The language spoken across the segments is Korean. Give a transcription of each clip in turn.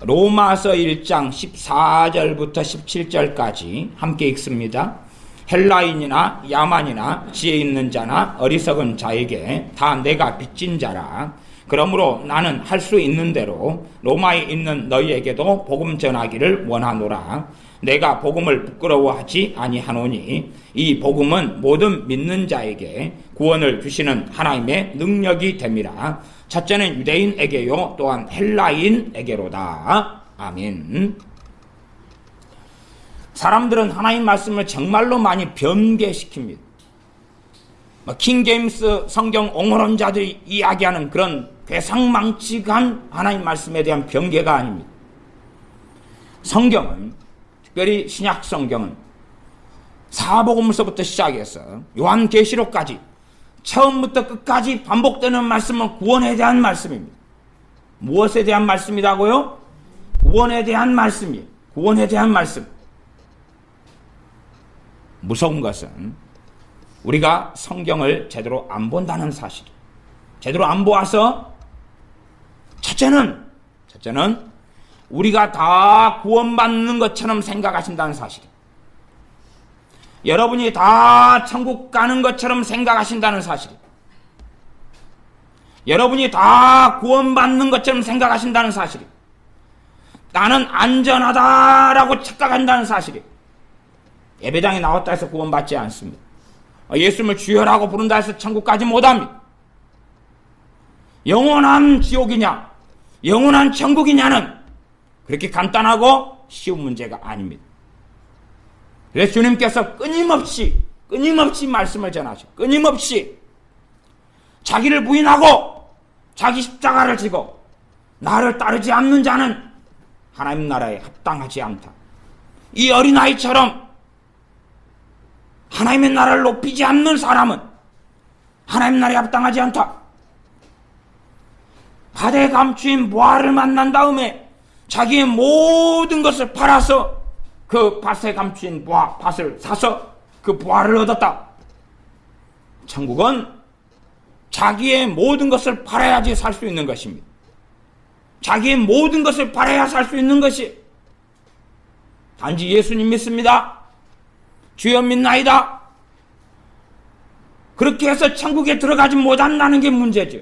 로마서 1장 14절부터 17절까지 함께 읽습니다. 헬라인이나 야만이나 지혜 있는 자나 어리석은 자에게 다 내가 빚진 자라. 그러므로 나는 할 수 있는 대로 로마에 있는 너희에게도 복음 전하기를 원하노라. 내가 복음을 부끄러워하지 아니하노니 이 복음은 모든 믿는 자에게 구원을 주시는 하나님의 능력이 됨이라. 첫째는 유대인에게요 또한 헬라인에게로다. 아멘. 사람들은 하나님 말씀을 정말로 많이 변개시킵니다. 킹제임스 성경 옹호론자들이 이야기하는 그런 괴상망측한 하나님 말씀에 대한 변개가 아닙니다. 성경은, 특별히 신약 성경은 사복음서부터 시작해서 요한계시록까지 처음부터 끝까지 반복되는 말씀은 구원에 대한 말씀입니다. 무엇에 대한 말씀이라고요? 구원에 대한 말씀이에요. 구원에 대한 말씀. 무서운 것은 우리가 성경을 제대로 안 본다는 사실이에요. 제대로 안 보아서 첫째는 우리가 다 구원받는 것처럼 생각하신다는 사실이에요. 여러분이 다 천국 가는 것처럼 생각하신다는 사실이에요. 여러분이 다 구원받는 것처럼 생각하신다는 사실이에요. 나는 안전하다라고 착각한다는 사실이에요. 예배당에 나왔다 해서 구원받지 않습니다. 예수님을 주여라고 부른다 해서 천국 가지 못합니다. 영원한 지옥이냐 영원한 천국이냐는 그렇게 간단하고 쉬운 문제가 아닙니다. 그래서 주님께서 끊임없이 말씀을 전하시고 끊임없이 자기를 부인하고 자기 십자가를 지고 나를 따르지 않는 자는 하나님 나라에 합당하지 않다. 이 어린아이처럼 하나님의 나라를 높이지 않는 사람은 하나님 나라에 합당하지 않다. 밭에 감추인 보화를 만난 다음에 자기의 모든 것을 팔아서 그 밭에 감추인 보화, 밭을 사서 그 보화를 얻었다. 천국은 자기의 모든 것을 팔아야지 살 수 있는 것입니다. 자기의 모든 것을 팔아야 살 수 있는 것이 단지 예수님 믿습니다. 주여 믿나이다. 그렇게 해서 천국에 들어가지 못한다는 게 문제죠.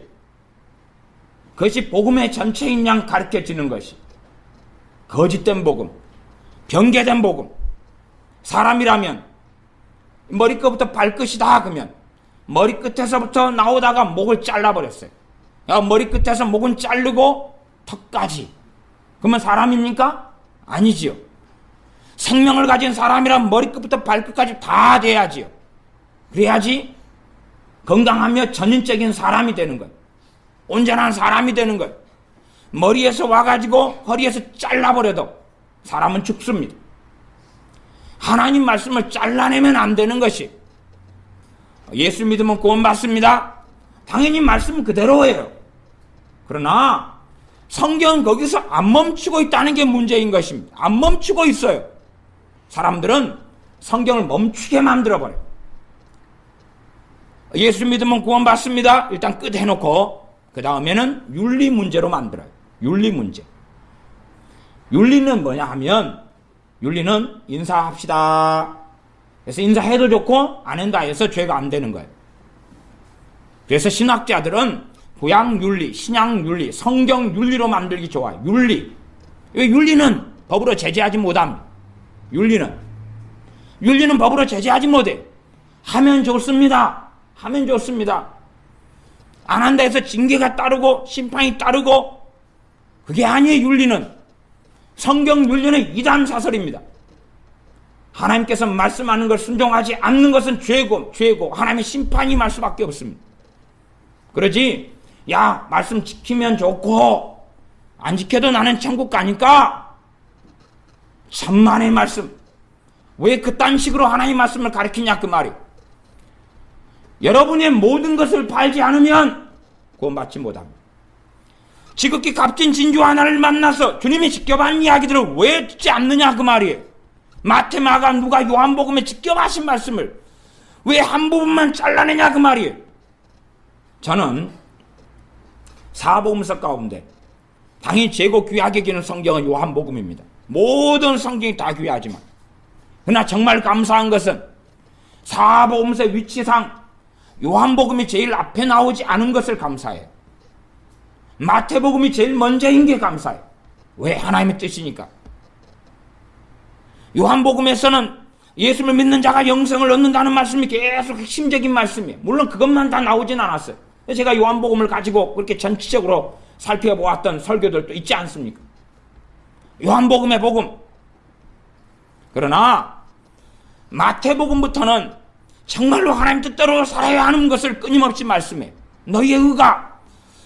그것이 복음의 전체인 양 가르쳐지는 것이 거짓된 복음, 변개된 복음. 사람이라면 머리끝부터 발끝이다 그러면 머리끝에서부터 나오다가 목을 잘라버렸어요. 머리끝에서 목은 자르고 턱까지. 그러면 사람입니까? 아니지요. 생명을 가진 사람이란 머리끝부터 발끝까지 다 돼야지요. 그래야지 건강하며 전인적인 사람이 되는 거예요. 온전한 사람이 되는 거예요. 머리에서 와가지고 허리에서 잘라버려도 사람은 죽습니다. 하나님 말씀을 잘라내면 안 되는 것이 예수 믿으면 구원받습니다. 당연히 말씀은 그대로예요. 그러나 성경은 거기서 안 멈추고 있다는 게 문제인 것입니다. 안 멈추고 있어요. 사람들은 성경을 멈추게 만들어버려요. 예수 믿으면 구원받습니다. 일단 끝 해놓고 그 다음에는 윤리 문제로 만들어요. 윤리 문제. 윤리는 뭐냐 하면 윤리는 인사합시다. 그래서 인사해도 좋고 안 한다 해서 죄가 안 되는 거예요. 그래서 신학자들은 구약윤리, 신약윤리, 성경윤리로 만들기 좋아요. 윤리. 왜 윤리는 법으로 제재하지 못합니다. 윤리는 법으로 제재하지 못해. 하면 좋습니다. 하면 좋습니다. 안 한다 해서 징계가 따르고 심판이 따르고 그게 아니에요. 윤리는 성경 윤리는 이단사설입니다. 하나님께서 말씀하는 걸 순종하지 않는 것은 죄고 하나님의 심판이 임할 수밖에 없습니다. 그러지 야 말씀 지키면 좋고 안 지켜도 나는 천국 가니까 천만의 말씀. 왜 그딴 식으로 하나님 말씀을 가르치냐 그 말이에요. 여러분의 모든 것을 팔지 않으면 구원받지 못합니다. 지극히 값진 진주 하나를 만나서 주님이 지켜본 이야기들을 왜 듣지 않느냐 그 말이에요. 마태, 마가, 누가, 요한복음에 지켜하신 말씀을 왜 한 부분만 잘라내냐 그 말이에요. 저는 사복음서 가운데 당연히 최고 귀하게 여기는 성경은 요한복음입니다. 모든 성경이 다 귀하지만 그러나 정말 감사한 것은 사복음서의 위치상 요한복음이 제일 앞에 나오지 않은 것을 감사해요. 마태복음이 제일 먼저인 게 감사해요. 왜? 하나님의 뜻이니까. 요한복음에서는 예수를 믿는 자가 영생을 얻는다는 말씀이 계속 핵심적인 말씀이에요. 물론 그것만 다 나오진 않았어요. 제가 요한복음을 가지고 그렇게 전체적으로 살펴보았던 설교들도 있지 않습니까? 요한복음의 복음. 그러나 마태복음부터는 정말로 하나님 뜻대로 살아야 하는 것을 끊임없이 말씀해요. 너희의 의가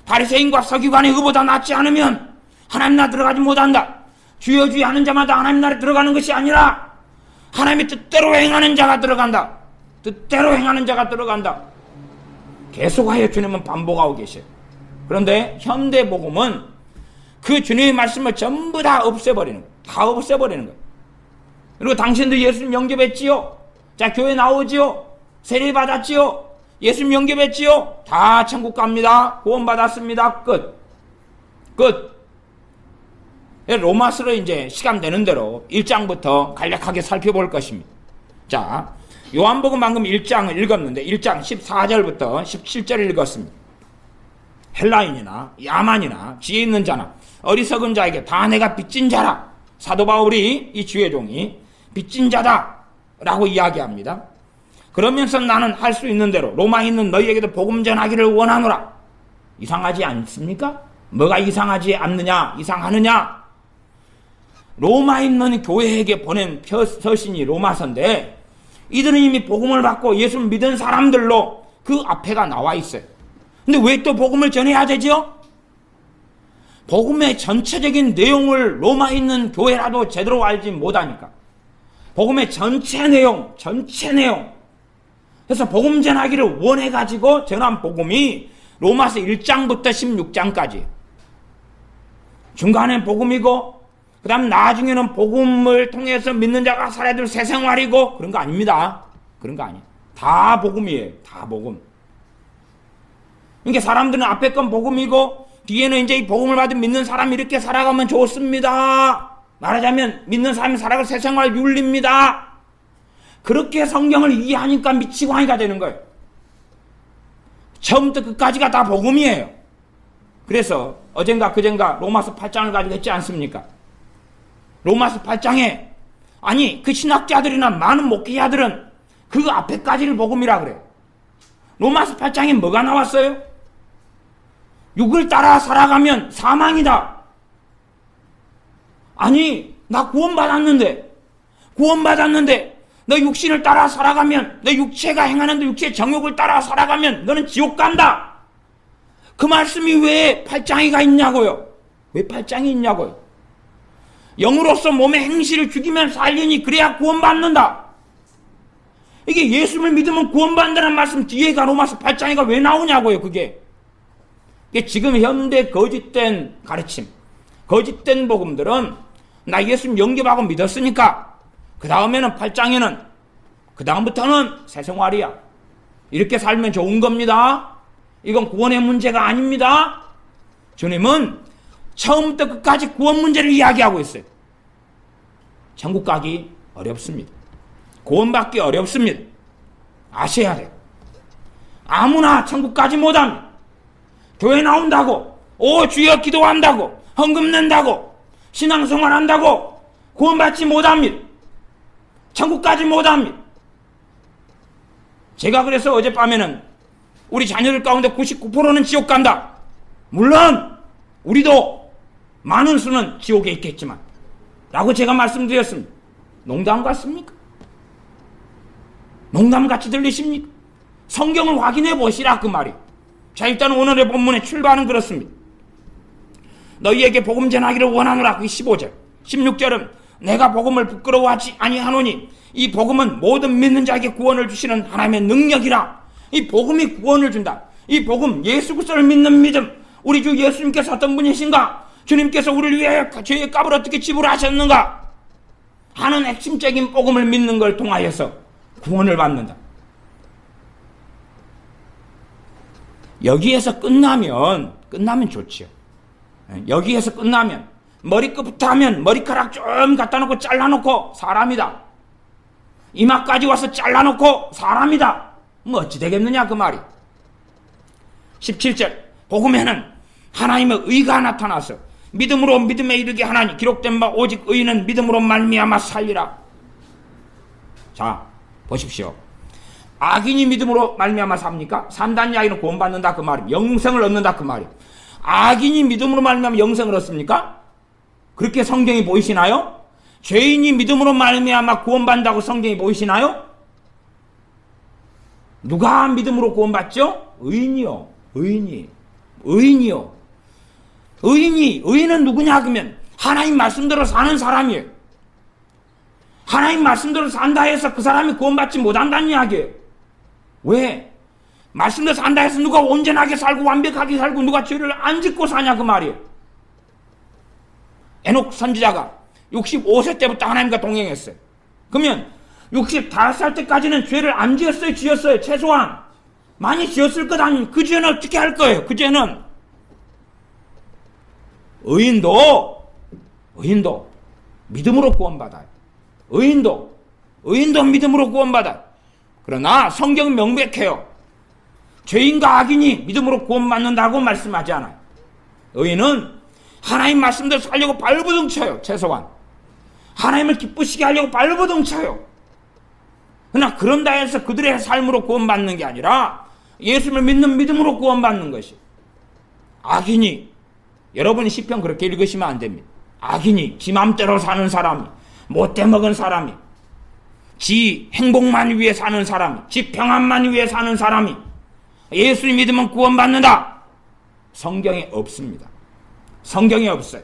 바리새인과 서기관의 의보다 낫지 않으면 하나님 나라 들어가지 못한다. 주여 주여 하는 자마다 하나님 나라에 들어가는 것이 아니라 하나님의 뜻대로 행하는 자가 들어간다. 뜻대로 행하는 자가 들어간다. 계속하여 주님은 반복하고 계셔요. 그런데 현대복음은 그 주님의 말씀을 전부 다 없애버리는 거예요. 다 없애버리는 거예요. 그리고 당신도 예수님 영접했지요? 자, 교회 나오지요? 세례 받았지요? 예수님 영접했지요? 다 천국 갑니다. 구원 받았습니다. 끝. 로마서로 이제 시간 되는 대로 1장부터 간략하게 살펴볼 것입니다. 자, 요한복음 방금 1장을 읽었는데 1장 14절부터 17절을 읽었습니다. 헬라인이나 야만이나 지혜 있는 자나 어리석은 자에게 다 내가 빚진 자라. 사도 바울이 이 주의 종이 빚진 자다라고 이야기합니다. 그러면서 나는 할 수 있는 대로 로마에 있는 너희에게도 복음 전하기를 원하노라. 이상하지 않습니까? 뭐가 이상하지 않느냐? 이상하느냐? 로마에 있는 교회에게 보낸 서신이 로마서인데 이들은 이미 복음을 받고 예수를 믿은 사람들로 그 앞에가 나와 있어요. 근데 왜 또 복음을 전해야 되죠? 복음의 전체적인 내용을 로마에 있는 교회라도 제대로 알지 못하니까. 복음의 전체 내용. 그래서 복음 전하기를 원해가지고 전한 복음이 로마서 1장부터 16장까지. 중간엔 복음이고 그 다음 나중에는 복음을 통해서 믿는 자가 살아야 될 새 생활이고 그런 거 아닙니다. 그런 거 아니에요. 다 복음이에요. 다 복음. 그러니까 사람들은 앞에 건 복음이고 뒤에는 이제 이 복음을 받은 믿는 사람이 이렇게 살아가면 좋습니다. 말하자면 믿는 사람이 살아갈 새 생활 윤리입니다. 그렇게 성경을 이해하니까 미치고 하니까 되는 거예요. 처음부터 끝까지가 다 복음이에요. 그래서 어젠가 그젠가 로마서 8장을 가지고 했지 않습니까? 로마서 8장에 아니 그 신학자들이나 많은 목회자들은 그 앞에까지를 복음이라 그래요. 로마서 8장에 뭐가 나왔어요? 육을 따라 살아가면 사망이다. 아니 나 구원받았는데 너 육신을 따라 살아가면 너 육체가 행하는 육체의 정욕을 따라 살아가면 너는 지옥 간다. 그 말씀이 왜 8장이가 있냐고요. 왜 8장이 있냐고요. 영으로서 몸의 행실을 죽이면 살리니 그래야 구원받는다. 이게 예수를 믿으면 구원받는다는 말씀 뒤에가 로마서 8장이가 왜 나오냐고요. 그게 지금 현대 거짓된 가르침, 거짓된 복음들은 나 예수님 영접하고 믿었으니까 그 다음에는 8장에는 그 다음부터는 새 생활이야. 이렇게 살면 좋은 겁니다. 이건 구원의 문제가 아닙니다. 주님은 처음부터 끝까지 구원 문제를 이야기하고 있어요. 천국 가기 어렵습니다. 구원받기 어렵습니다. 아셔야 돼요. 아무나 천국 가지 못합니다. 교회 나온다고, 주여 기도한다고, 헌금 낸다고, 신앙생활 한다고 구원받지 못합니다. 천국 가지 못합니다. 제가 그래서 어젯밤에는 우리 자녀들 가운데 99%는 지옥 간다. 물론 우리도 많은 수는 지옥에 있겠지만 라고 제가 말씀드렸습니다. 농담 같습니까? 농담같이 들리십니까? 성경을 확인해 보시라 그 말이. 자, 일단 오늘의 본문의 출발은 그렇습니다. 너희에게 복음 전하기를 원하노라. 그 15절 16절은 내가 복음을 부끄러워하지 아니하노니 이 복음은 모든 믿는 자에게 구원을 주시는 하나님의 능력이라. 이 복음이 구원을 준다. 이 복음, 예수 그리스도를 믿는 믿음, 우리 주 예수님께서 어떤 분이신가, 주님께서 우리를 위해 죄의 값을 어떻게 지불하셨는가 하는 핵심적인 복음을 믿는 걸 통하여서 구원을 받는다. 여기에서 끝나면 끝나면 좋지요. 여기에서 끝나면 머리끝부터 하면 머리카락 좀 갖다 놓고 잘라놓고 사람이다. 이마까지 와서 잘라놓고 사람이다. 뭐 어찌 되겠느냐 그 말이. 17절 복음에는 하나님의 의가 나타나서 믿음으로 믿음에 이르게 하나니 기록된 바 오직 의인은 믿음으로 말미암아 살리라. 자 보십시오. 악인이 믿음으로 말미암아 삽니까? 산다는 이야기는 구원받는다 그 말이에요. 영생을 얻는다 그 말이에요. 악인이 믿음으로 말미암아 영생을 얻습니까? 그렇게 성경이 보이시나요? 죄인이 믿음으로 말미암아 구원받는다고 성경이 보이시나요? 누가 믿음으로 구원받죠? 의인이요. 의인이요. 의인은 누구냐 그러면 하나님 말씀대로 사는 사람이에요. 하나님 말씀대로 산다 해서 그 사람이 구원받지 못한다는 이야기예요. 왜? 말씀대로 산다 해서 누가 온전하게 살고 완벽하게 살고 누가 죄를 안 짓고 사냐 그 말이에요. 에녹 선지자가 65세 때부터 하나님과 동행했어요. 그러면 65살 때까지는 죄를 안 지었어요? 지었어요? 최소한 많이 지었을 것 아니에요. 그 죄는 어떻게 할 거예요? 그 죄는 의인도 믿음으로 구원받아요. 의인도 믿음으로 구원받아요. 그러나 성경은 명백해요. 죄인과 악인이 믿음으로 구원받는다고 말씀하지 않아요. 의인은 하나님 말씀대로 살려고 발버둥 쳐요. 최소한 하나님을 기쁘시게 하려고 발버둥 쳐요. 그러나 그런다 해서 그들의 삶으로 구원받는 게 아니라 예수를 믿는 믿음으로 구원받는 것이. 악인이, 여러분이 시편 그렇게 읽으시면 안 됩니다. 악인이 지 맘대로 사는 사람이, 못돼 먹은 사람이, 지 행복만 위해 사는 사람이, 지 평안만 위해 사는 사람이 예수를 믿으면 구원받는다. 성경에 없습니다. 성경에 없어요.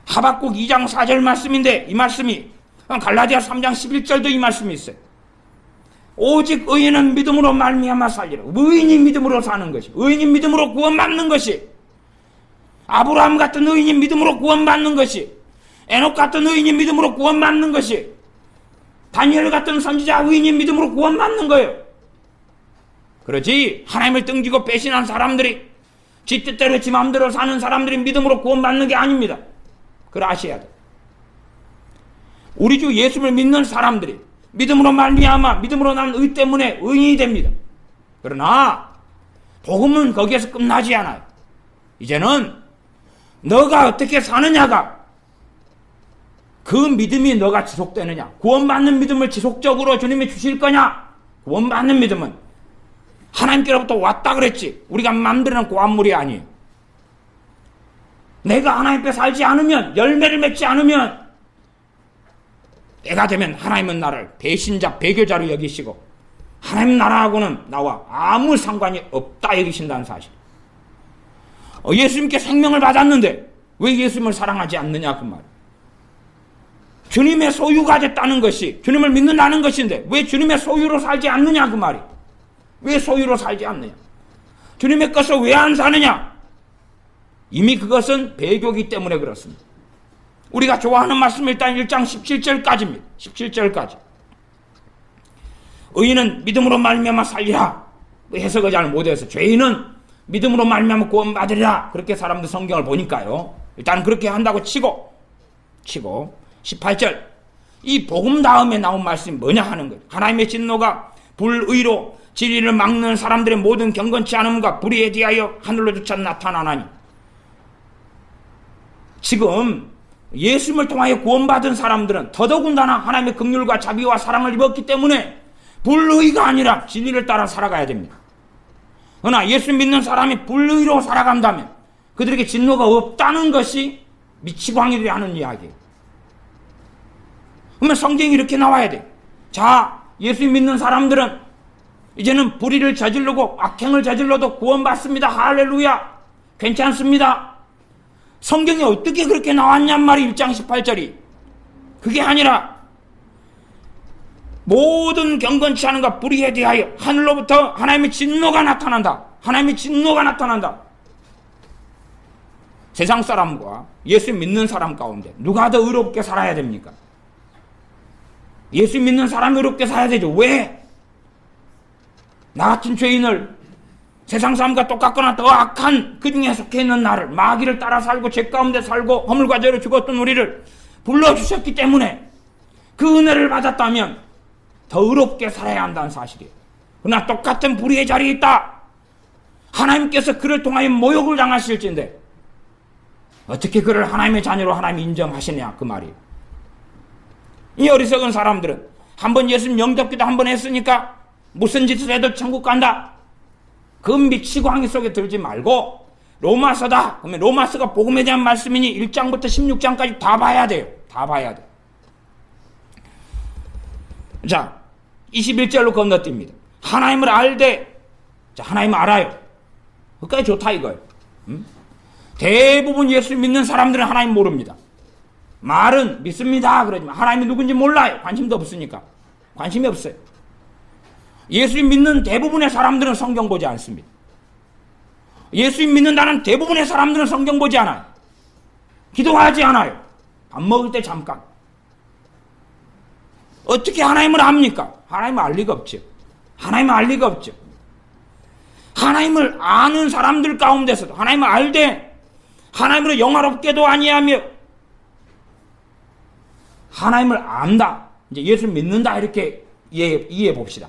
하박국 2장 4절 말씀인데 이 말씀이 갈라디아 3장 11절도 이 말씀이 있어요. 오직 의인은 믿음으로 말미암아 살리라. 의인이 믿음으로 사는 것이, 의인이 믿음으로 구원받는 것이, 아브라함 같은 의인이 믿음으로 구원받는 것이, 에녹 같은 의인이 믿음으로 구원받는 것이, 다니엘 같은 선지자 의인이 믿음으로 구원받는 거예요. 그러지 하나님을 등지고 배신한 사람들이, 지 뜻대로 지 마음대로 사는 사람들이 믿음으로 구원받는 게 아닙니다. 그걸 아셔야 돼. 우리 주 예수를 믿는 사람들이 믿음으로 말미암아 믿음으로 난 의 때문에 의인이 됩니다. 그러나 복음은 거기에서 끝나지 않아요. 이제는 너가 어떻게 사느냐가, 그 믿음이 너가 지속되느냐, 구원받는 믿음을 지속적으로 주님이 주실 거냐. 구원받는 믿음은 하나님께로부터 왔다 그랬지 우리가 만드는 고안물이 아니에요. 내가 하나님께 살지 않으면, 열매를 맺지 않으면 때가 되면 하나님은 나를 배신자, 배교자로 여기시고 하나님 나라하고는 나와 아무 상관이 없다 여기신다는 사실. 예수님께 생명을 받았는데 왜 예수님을 사랑하지 않느냐 그 말. 주님의 소유가 됐다는 것이 주님을 믿는다는 것인데 왜 주님의 소유로 살지 않느냐 그 말이. 왜 소유로 살지 않느냐, 주님의 것을 왜 안 사느냐. 이미 그것은 배교이기 때문에 그렇습니다. 우리가 좋아하는 말씀 일단 1장 17절까지입니다. 17절까지. 의인은 믿음으로 말미암아 살리라. 해석을 잘 못해서 죄인은 믿음으로 말미암아 구원받으리라. 그렇게 사람들 성경을 보니까요. 일단 그렇게 한다고 치고 18절. 이 복음 다음에 나온 말씀이 뭐냐 하는 거예요. 하나님의 진노가 불의로 진리를 막는 사람들의 모든 경건치 않음과 불의에 대하여 하늘로조차 나타나나니. 지금 예수님을 통하여 구원받은 사람들은 더더군다나 하나님의 긍휼과 자비와 사랑을 입었기 때문에 불의가 아니라 진리를 따라 살아가야 됩니다. 그러나 예수 믿는 사람이 불의로 살아간다면 그들에게 진노가 없다는 것이 미치광이들이 하는 이야기예요. 그러면 성경이 이렇게 나와야 돼. 자, 예수 믿는 사람들은 이제는 불의를 저지르고 악행을 저질러도 구원받습니다. 할렐루야. 괜찮습니다. 성경이 어떻게 그렇게 나왔냔 말이 1장 18절이. 그게 아니라 모든 경건치 않은가 불의에 대하여 하늘로부터 하나님의 진노가 나타난다. 하나님의 진노가 나타난다. 세상 사람과 예수 믿는 사람 가운데 누가 더 의롭게 살아야 됩니까? 예수 믿는 사람이 의롭게 살아야 되죠. 왜? 나 같은 죄인을 세상 사람과 똑같거나 더 악한 그 중에 속해 있는 나를, 마귀를 따라 살고 죄 가운데 살고 허물과 죄로 죽었던 우리를 불러주셨기 때문에 그 은혜를 받았다면 더 의롭게 살아야 한다는 사실이에요. 그러나 똑같은 불의의 자리에 있다. 하나님께서 그를 통하여 모욕을 당하실진데 어떻게 그를 하나님의 자녀로 하나님이 인정하시냐, 그 말이에요. 이 어리석은 사람들은 한번 예수님 영접기도 한번 했으니까 무슨 짓을 해도 천국 간다, 그 미치광이 속에 들지 말고 로마서다, 그러면 로마서가 복음에 대한 말씀이니 1장부터 16장까지 다 봐야 돼요. 다 봐야 돼요. 자, 21절로 건너뜁니다. 하나님을 알되, 자, 하나님을 알아요. 그까지 좋다 이거예요. 대부분 예수 믿는 사람들은 하나님 모릅니다. 말은 믿습니다 그러지만 하나님이 누군지 몰라요. 관심도 없으니까. 관심이 없어요. 예수 믿는 대부분의 사람들은 성경 보지 않습니다. 예수 믿는다는 대부분의 사람들은 성경 보지 않아요. 기도하지 않아요. 밥 먹을 때 잠깐. 어떻게 하나님을 압니까? 하나님을 알 리가 없죠. 하나님을 알 리가 없죠. 하나님을 아는 사람들 가운데서도 하나님을 알되 하나님으로 영화롭게도 아니하며 하나님을 안다, 이제 예수 믿는다, 이렇게 이해해 봅시다.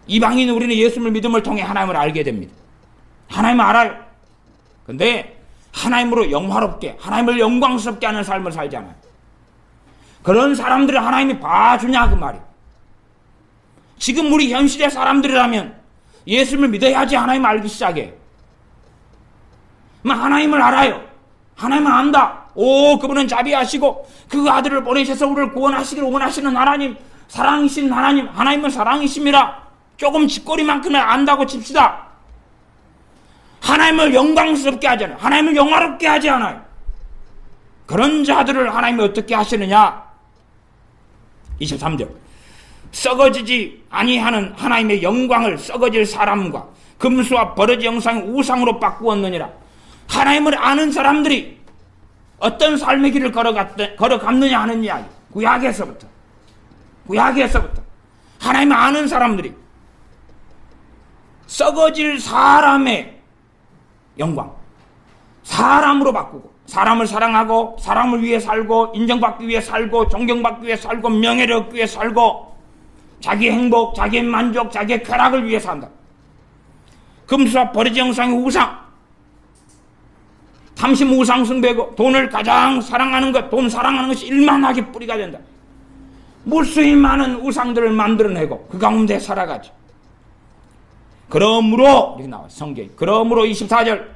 이방인 우리는 예수를 믿음을 통해 하나님을 알게 됩니다. 하나님을 알아요. 근데 하나님으로 영화롭게, 하나님을 영광스럽게 하는 삶을 살지 않아요. 그런 사람들을 하나님이 봐주냐, 그 말이에요. 지금 우리 현실의 사람들이라면 예수를 믿어야지 하나님을 알기 시작해요. 하나님을 알아요. 하나님을 안다. 오, 그분은 자비하시고 그 아들을 보내셔서 우리를 구원하시기를 원하시는 하나님, 사랑이신 하나님, 하나님은 사랑이심이라 조금 짓거리만큼은 안다고 칩시다. 하나님을 영광스럽게 하지 않아요. 하나님을 영화롭게 하지 않아요. 그런 자들을 하나님이 어떻게 하시느냐. 23절. 썩어지지 아니하는 하나님의 영광을 썩어질 사람과 금수와 버러지 형상의 우상으로 바꾸었느니라. 하나님을 아는 사람들이 어떤 삶의 길을 걸어갔느냐 하는 이야기. 구약에서부터 하나님을 아는 사람들이 썩어질 사람의 영광, 사람으로 바꾸고, 사람을 사랑하고, 사람을 위해 살고, 인정받기 위해 살고, 존경받기 위해 살고, 명예를 얻기 위해 살고, 자기 행복, 자기의 만족, 자기의 쾌락을 위해 산다. 금수와 버러지 형상의 우상, 탐심 우상 숭배고, 돈을 가장 사랑하는 것, 돈 사랑하는 것이 일만하게 뿌리가 된다. 무수히 많은 우상들을 만들어내고 그 가운데 살아가죠. 그러므로, 여기 나와 성경이, 그러므로 24절,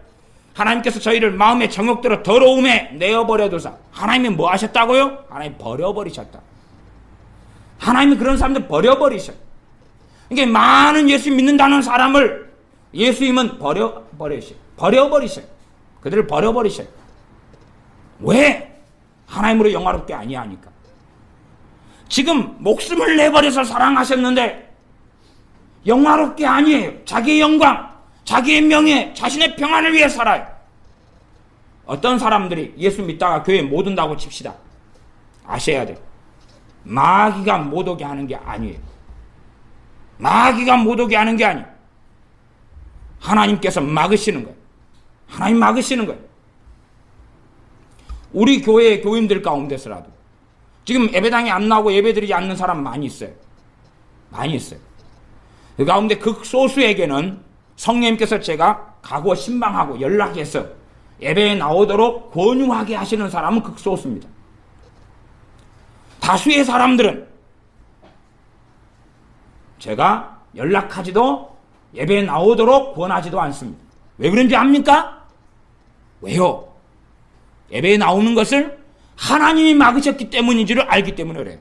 하나님께서 저희를 마음의 정욕대로 더러움에 내어버려 두사. 하나님이 뭐 하셨다고요? 하나님이 버려버리셨다. 하나님이 그런 사람들 버려버리셔요. 그러니까 많은 예수 믿는다는 사람을 예수님은 버려버리셔요. 그들을 버려버리셔요. 왜? 하나님으로 영화롭게 아니하니까. 지금 목숨을 내버려서 사랑하셨는데 영화롭게 아니에요. 자기의 영광, 자기의 명예, 자신의 평안을 위해 살아요. 어떤 사람들이 예수 믿다가 교회 못 온다고 칩시다. 아셔야 돼요. 마귀가 못 오게 하는 게 아니에요. 마귀가 못 오게 하는 게 아니에요. 하나님께서 막으시는 거예요. 하나님 막으시는 거예요. 우리 교회의 교인들 가운데서라도 지금 예배당에 안 나오고 예배드리지 않는 사람 많이 있어요. 많이 있어요. 그 가운데 극소수에게는 성령님께서 제가 가고 신방하고 연락해서 예배에 나오도록 권유하게 하시는 사람은 극소수입니다. 다수의 사람들은 제가 연락하지도 예배에 나오도록 권하지도 않습니다. 왜 그런지 압니까? 왜요? 예배에 나오는 것을 하나님이 막으셨기 때문인 줄을 알기 때문에 그래요.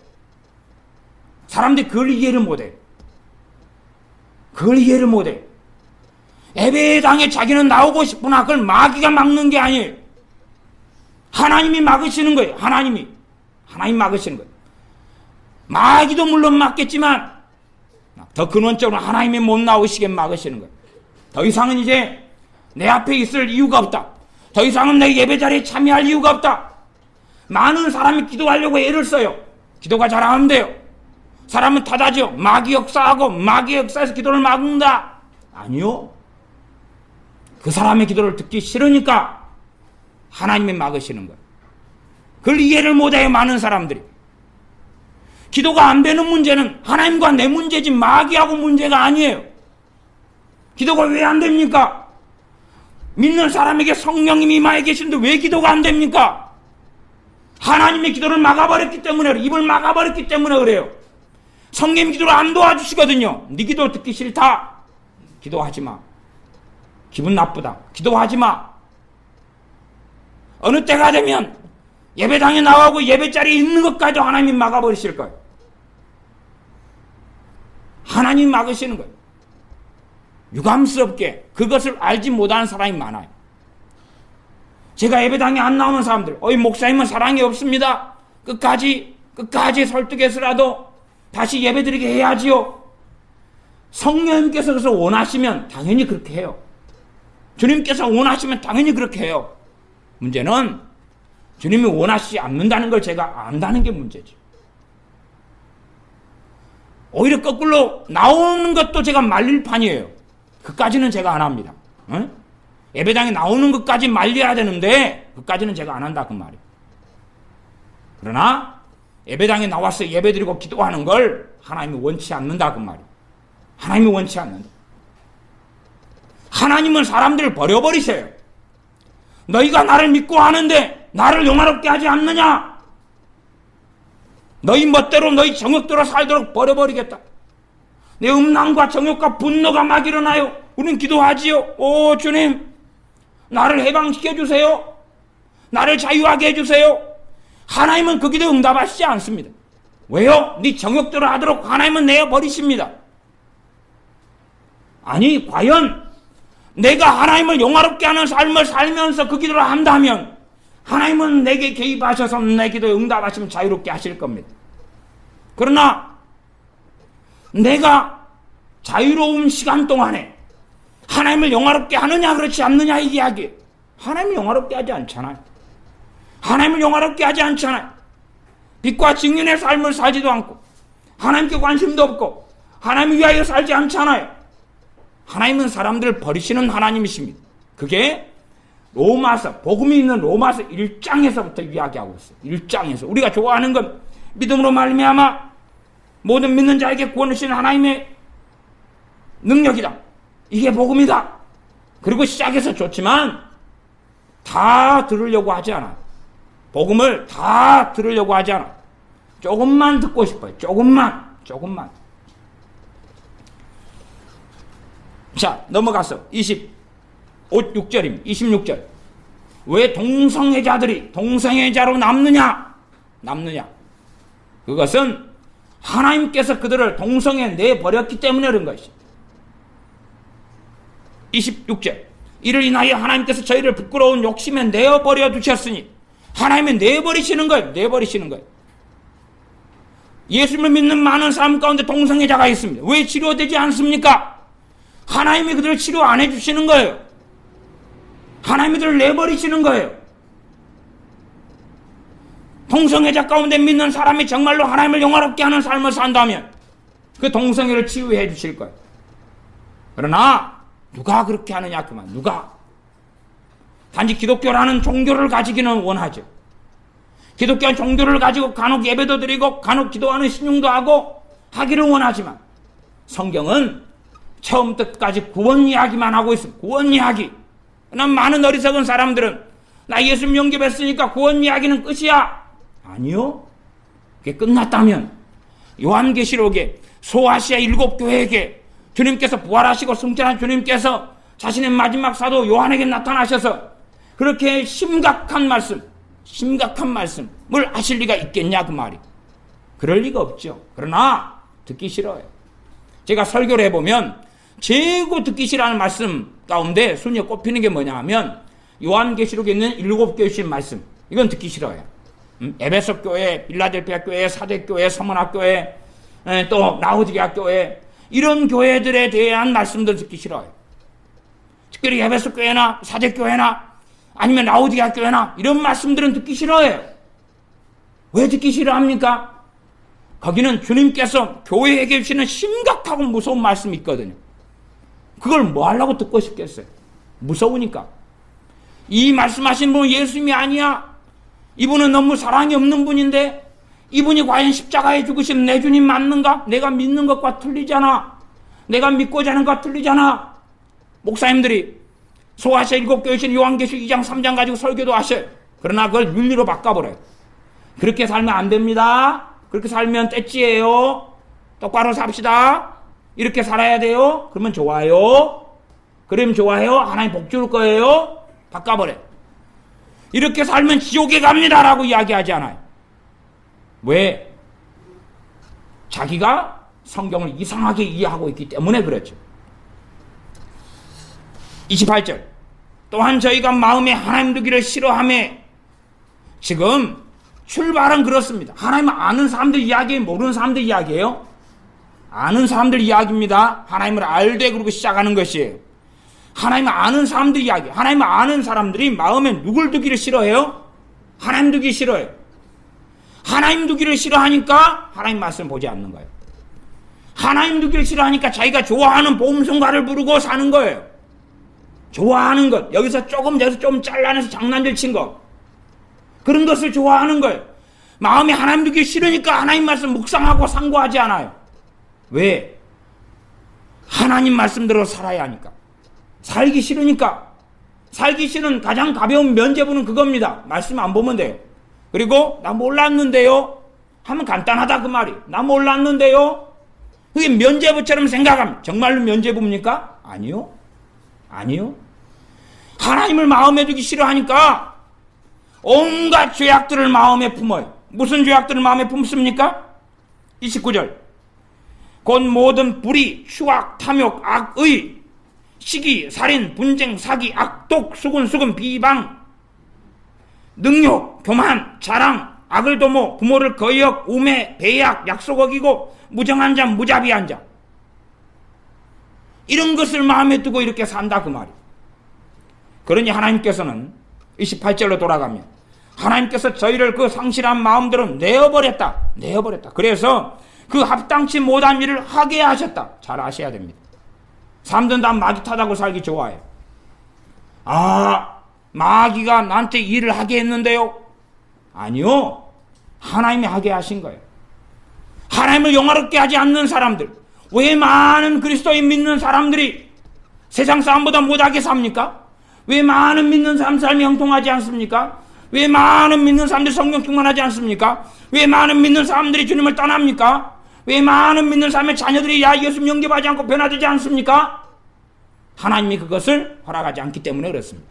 사람들이 그걸 이해를 못해요. 그걸 이해를 못해요. 예배당에 자기는 나오고 싶으나 그걸 마귀가 막는 게 아니에요. 하나님이 막으시는 거예요. 하나님 막으시는 거예요. 마귀도 물론 막겠지만 더 근원적으로 하나님이 못 나오시게 막으시는 거예요. 더 이상은 이제 내 앞에 있을 이유가 없다. 더 이상은 내 예배 자리에 참여할 이유가 없다. 많은 사람이 기도하려고 애를 써요. 기도가 잘 안 돼요. 사람은 타다죠. 마귀 역사하고 마귀 역사에서 기도를 막는다. 아니요. 그 사람의 기도를 듣기 싫으니까 하나님이 막으시는 거예요. 그걸 이해를 못해요, 많은 사람들이. 기도가 안 되는 문제는 하나님과 내 문제지 마귀하고 문제가 아니에요. 기도가 왜 안 됩니까? 믿는 사람에게 성령님이 임하여 계시는데 왜 기도가 안 됩니까? 하나님의 기도를 막아버렸기 때문에 그래요. 입을 막아버렸기 때문에 그래요. 성령 기도를 안 도와주시거든요. 네 기도 듣기 싫다. 기도하지 마. 기분 나쁘다. 기도하지 마. 어느 때가 되면 예배당에 나가고 예배 자리에 있는 것까지 하나님이 막아버리실 거예요. 하나님이 막으시는 거예요. 유감스럽게 그것을 알지 못하는 사람이 많아요. 제가 예배당에 안 나오는 사람들, 목사님은 사랑이 없습니다. 끝까지 설득해서라도 다시 예배드리게 해야지요. 성령님께서 그래서 원하시면 당연히 그렇게 해요. 주님께서 원하시면 당연히 그렇게 해요. 문제는 주님이 원하시지 않는다는 걸 제가 안다는 게 문제죠. 오히려 거꾸로 나오는 것도 제가 말릴 판이에요. 그까지는 제가 안 합니다. 응? 예배당에 나오는 것까지 말려야 되는데 그까지는 제가 안 한다 그 말이에요. 그러나 예배당에 나와서 예배드리고 기도하는 걸 하나님이 원치 않는다 그 말이에요. 하나님이 원치 않는다. 하나님은 사람들을 버려버리세요. 너희가 나를 믿고 하는데 나를 영화롭게 하지 않느냐? 너희 멋대로 너희 정욕대로 살도록 버려버리겠다. 내 음란과 정욕과 분노가 막 일어나요. 우리는 기도하지요. 오 주님, 나를 해방시켜 주세요. 나를 자유하게 해주세요. 하나님은 그 기도에 응답하시지 않습니다. 왜요? 네 정욕대로 하도록 하나님은 내어버리십니다. 아니 과연 내가 하나님을 영화롭게 하는 삶을 살면서 그 기도를 한다면 하나님은 내게 개입하셔서 내 기도에 응답하시면 자유롭게 하실 겁니다. 그러나 내가 자유로운 시간 동안에 하나님을 영화롭게 하느냐 그렇지 않느냐 이 이야기예요. 하나님을 영화롭게 하지 않잖아요. 하나님을 영화롭게 하지 않잖아요. 빛과 증인의 삶을 살지도 않고 하나님께 관심도 없고 하나님 위하여 살지 않잖아요. 하나님은 사람들을 버리시는 하나님이십니다. 그게 로마서, 복음이 있는 로마서 1장에서부터 이야기하고 있어요. 1장에서. 우리가 좋아하는 건 믿음으로 말미암아 모든 믿는 자에게 구원을 주시는 하나님의 능력이다. 이게 복음이다. 그리고 시작해서 좋지만 다 들으려고 하지 않아. 복음을 다 들으려고 하지 않아. 조금만 듣고 싶어요. 조금만. 자, 넘어가서 26절입니다. 왜 동성애자들이 동성애자로 남느냐? 그것은 하나님께서 그들을 동성애 내버렸기 때문에 그런 것이죠. 26절. 이를 인하여 하나님께서 저희를 부끄러운 욕심에 내어버려 두셨으니 하나님이 내버리시는 거예요. 예수님을 믿는 많은 사람 가운데 동성애자가 있습니다. 왜 치료되지 않습니까? 하나님이 그들을 치료 안 해주시는 거예요. 하나님이 그들을 내버리시는 거예요. 동성애자 가운데 믿는 사람이 정말로 하나님을 영화롭게 하는 삶을 산다면 그 동성애를 치유해 주실 거예요. 그러나 누가 그렇게 하느냐 그만. 누가? 단지 기독교라는 종교를 가지기는 원하죠. 기독교 종교를 가지고 간혹 예배도 드리고 간혹 기도하는 신용도 하고 하기를 원하지만 성경은 처음부터 끝까지 구원 이야기만 하고 있습니다. 구원 이야기. 그러나 많은 어리석은 사람들은 나 예수님 영접했으니까 구원 이야기는 끝이야. 아니요. 그게 끝났다면 요한계시록에 소아시아 7교회에게 주님께서 부활하시고 승천한 주님께서 자신의 마지막 사도 요한에게 나타나셔서 그렇게 심각한 말씀을 하실 리가 있겠냐 그 말이. 그럴 리가 없죠. 그러나 듣기 싫어요. 제가 설교를 해보면 최고 듣기 싫어하는 말씀 가운데 순위에 꼽히는 게 뭐냐 하면 요한계시록에 있는 7교회 주신 말씀. 이건 듣기 싫어요. 에베소 교회, 빌라델피아 교회, 사대 교회, 서머나 교회, 또 라오디게아 교회, 이런 교회들에 대한 말씀들 듣기 싫어요. 특별히 에베소 교회나 사대 교회나 아니면 라오디게아 교회나 이런 말씀들은 듣기 싫어해요. 왜 듣기 싫어합니까? 거기는 주님께서 교회에게 주시는 심각하고 무서운 말씀이 있거든요. 그걸 뭐 하려고 듣고 싶겠어요? 무서우니까. 이 말씀하신 분은 예수님이 아니야. 이분은 너무 사랑이 없는 분인데 이분이 과연 십자가에 죽으신 내 주님 맞는가? 내가 믿는 것과 틀리잖아. 내가 믿고자 하는 것과 틀리잖아. 목사님들이 소아시아 7교회신 요한계시록 2장 3장 가지고 설교도 하셔요. 그러나 그걸 윤리로 바꿔버려요. 그렇게 살면 안 됩니다. 그렇게 살면 떼찌예요. 똑바로 삽시다. 이렇게 살아야 돼요. 그러면 좋아요. 그러면 좋아요. 하나님 복 줄 거예요. 바꿔버려. 이렇게 살면 지옥에 갑니다라고 이야기하지 않아요. 왜? 자기가 성경을 이상하게 이해하고 있기 때문에 그렇죠. 28절. 또한 저희가 마음에 하나님 두기를 싫어하며, 지금 출발은 그렇습니다. 하나님을 아는 사람들 이야기예요? 모르는 사람들 이야기예요? 아는 사람들 이야기입니다. 하나님을 알되 그러고 시작하는 것이에요. 하나님을 아는 사람들 이야기. 하나님을 아는 사람들이 마음에 누굴 두기를 싫어해요? 하나님 두기 싫어해요. 하나님 두기를 싫어하니까 하나님 말씀을 보지 않는 거예요. 하나님 두기를 싫어하니까 자기가 좋아하는 보험성가를 부르고 사는 거예요. 좋아하는 것, 여기서 조금 잘라내서 장난질 친 거, 그런 것을 좋아하는 거예요. 마음에 하나님 두기 싫으니까 하나님 말씀 묵상하고 상고하지 않아요. 왜? 하나님 말씀대로 살아야 하니까. 살기 싫으니까. 살기 싫은 가장 가벼운 면죄부는 그겁니다. 말씀 안 보면 돼요. 그리고 나 몰랐는데요 하면 간단하다 그 말이. 나 몰랐는데요. 그게 면죄부처럼 생각하면 정말로 면죄부입니까? 아니요. 아니요. 하나님을 마음에 두기 싫어하니까 온갖 죄악들을 마음에 품어요. 무슨 죄악들을 마음에 품습니까? 29절. 곧 모든 불의, 추악, 탐욕, 악의, 시기, 살인, 분쟁, 사기, 악독, 수군, 비방, 능욕, 교만, 자랑, 악을 도모, 부모를 거역, 우매, 배약, 약속 어기고, 무정한 자, 무자비한 자. 이런 것을 마음에 두고 이렇게 산다 그 말이에요. 그러니 하나님께서는 28절로 돌아가면 하나님께서 저희를 그 상실한 마음대로 내어버렸다. 그래서 그 합당치 못한 일을 하게 하셨다. 잘 아셔야 됩니다. 사람들은 다 마귀 탓하고 살기 좋아해요. 아, 마귀가 나한테 일을 하게 했는데요? 아니요. 하나님이 하게 하신 거예요. 하나님을 영화롭게 하지 않는 사람들. 왜 많은 그리스도인 믿는 사람들이 세상 사람보다 못하게 삽니까? 왜 많은 믿는 사람 삶이 형통하지 않습니까? 왜 많은 믿는 사람들이 성령 충만하지 않습니까? 왜 많은 믿는 사람들이 주님을 떠납니까? 왜 많은 믿는 사람의 자녀들이 예수님 영접하지 않고 변화되지 않습니까? 하나님이 그것을 허락하지 않기 때문에 그렇습니다.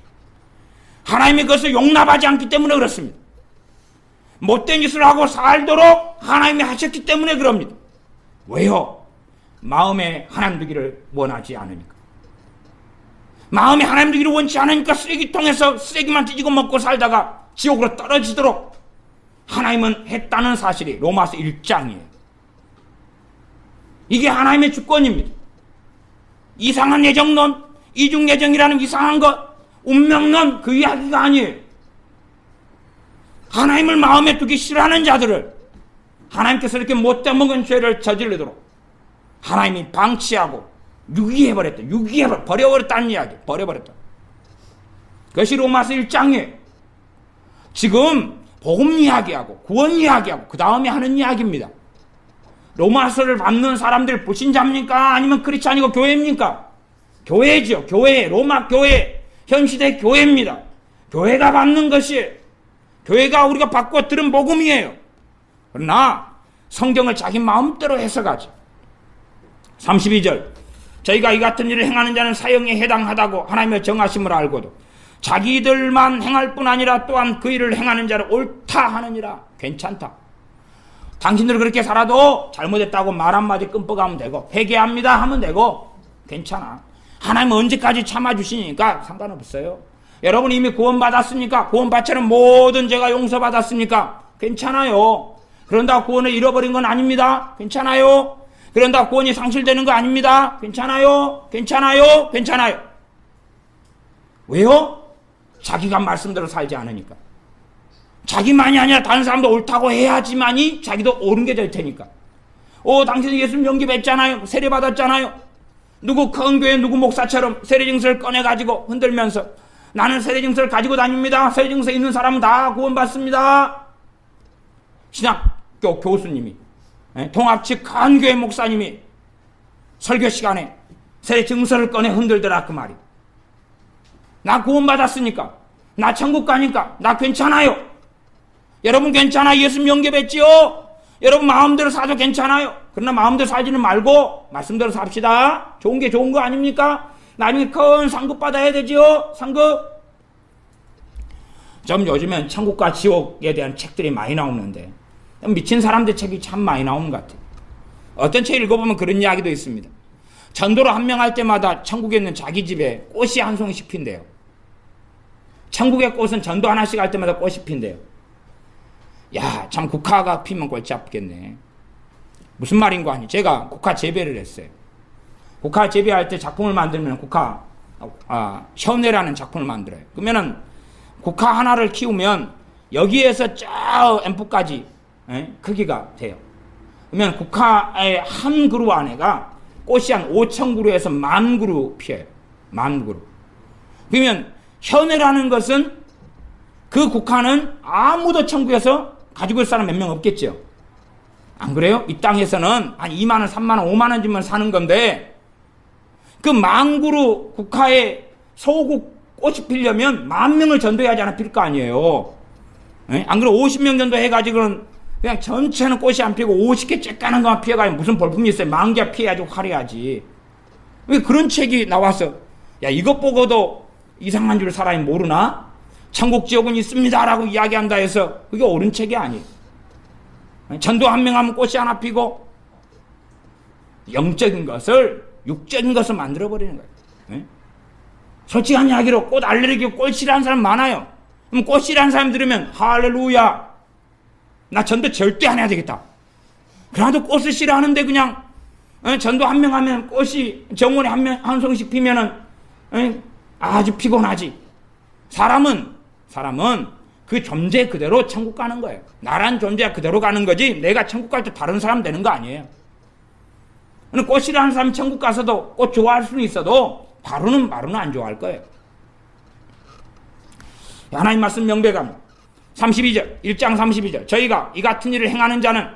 하나님이 그것을 용납하지 않기 때문에 그렇습니다. 못된 짓을 하고 살도록 하나님이 하셨기 때문에 그럽니다. 왜요? 마음에 하나님 두기를 원하지 않으니까. 마음에 하나님 두기를 원치 않으니까 쓰레기통에서 쓰레기만 찢고 먹고 살다가 지옥으로 떨어지도록 하나님은 했다는 사실이 로마서 1장이에요. 이게 하나님의 주권입니다. 이상한 예정론, 이중예정이라는 이상한 것, 운명론, 그 이야기가 아니에요. 하나님을 마음에 두기 싫어하는 자들을 하나님께서 이렇게 못돼 먹은 죄를 저지르도록 하나님이 방치하고 유기해버렸다. 버려버렸다는 이야기. 버려버렸다. 그것이 로마서 1장이에요. 지금 복음 이야기하고 구원 이야기하고 그 다음에 하는 이야기입니다. 로마서를 받는 사람들 불신자입니까? 아니면 크리스찬이고 교회입니까? 교회죠. 교회. 로마 교회. 현시대 교회입니다. 교회가 받는 것이에요. 교회가 우리가 받고 들은 복음이에요. 그러나 성경을 자기 마음대로 해석하지. 32절. 저희가 이 같은 일을 행하는 자는 사형에 해당하다고 하나님의 정하심을 알고도 자기들만 행할 뿐 아니라 또한 그 일을 행하는 자를 옳다 하느니라. 괜찮다. 당신들 그렇게 살아도 잘못했다고 말 한마디 끔뻑하면 되고 회개합니다 하면 되고 괜찮아. 하나님은 언제까지 참아주시니까 상관없어요. 여러분 이미 구원받았습니까? 구원받처럼 모든 죄가 용서받았습니까? 괜찮아요. 그런다고 구원을 잃어버린 건 아닙니다. 괜찮아요. 그런다고 구원이 상실되는 거 아닙니다. 괜찮아요. 왜요? 자기가 말씀대로 살지 않으니까. 자기만이 아니라 다른 사람도 옳다고 해야지만이 자기도 옳은 게 될 테니까. 당신은 예수님 영접했잖아요. 세례받았잖아요. 누구 큰 교회 누구 목사처럼 세례증서를 꺼내가지고 흔들면서 나는 세례증서를 가지고 다닙니다. 세례증서 있는 사람은 다 구원받습니다. 신학교 교수님이, 통합 측 큰 교회 목사님이 설교 시간에 세례증서를 꺼내 흔들더라 그 말이. 나 구원받았으니까, 나 천국 가니까 나 괜찮아요. 여러분 괜찮아? 예수 영접했지요? 여러분 마음대로 사도 괜찮아요. 그러나 마음대로 살지는 말고 말씀대로 삽시다. 좋은 게 좋은 거 아닙니까? 나중에 큰 상급 받아야 되지요. 상급. 좀 요즘엔 천국과 지옥에 대한 책들이 많이 나오는데 미친 사람들 책이 참 많이 나오는 것 같아요. 어떤 책 읽어보면 그런 이야기도 있습니다. 전도로 한 명 할 때마다 천국에 있는 자기 집에 꽃이 한 송이씩 핀대요. 천국의 꽃은 전도 하나씩 할 때마다 꽃이 핀대요. 야, 참 국화가 피면 골치 아프겠네. 무슨 말인가 하니 제가 국화 재배를 했어요. 국화 재배할 때 작품을 만들면 국화 현회라는 작품을 만들어요. 그러면은 국화 하나를 키우면 여기에서 저 앰프까지 크기가 돼요. 그러면 국화의 한 그루 안에가 꽃이 한 5,000그루에서 10,000그루 피어요. 10,000그루. 그러면 현회라는 것은 그 국화는 아무도 천국에서 가지고 있을 사람 몇 명 없겠죠. 안 그래요? 이 땅에서는 한 2만원, 3만원, 5만원 주면 사는 건데 그 10,000그루 국화에 소국 꽃이 피려면 10,000명을 전도해야지 않아 필 거 아니에요. 안 그래요? 50명 전도 해가지고는 그냥 전체는 꽃이 안 피고 50개 쬐까는 것만 피어가지고 무슨 볼품이 있어요. 10,000개 피해야지 화려하지. 왜 그런 책이 나와서 야 이것 보고도 이상한 줄 사람이 모르나? 천국 지옥은 있습니다라고 이야기한다 해서 그게 옳은 책이 아니에요. 전도 한 명 하면 꽃이 하나 피고 영적인 것을 육적인 것을 만들어버리는 거예요. 솔직한 이야기로 꽃 알레르기 꽃 싫어하는 사람 많아요. 그럼 꽃 싫어하는 사람 들으면 할렐루야 나 전도 절대 안 해야 되겠다. 그래도 꽃을 싫어하는데 그냥 전도 한 명 하면 꽃이 정원에 한 송이씩 피면은 아주 피곤하지. 사람은 그 존재 그대로 천국 가는 거예요. 나란 존재가 그대로 가는 거지 내가 천국 갈 때 다른 사람 되는 거 아니에요. 꽃이라는 사람이 천국 가서도 꽃 좋아할 수는 있어도 바로는 안 좋아할 거예요. 하나님 말씀 명백합니다. 32절 1장 32절 저희가 이 같은 일을 행하는 자는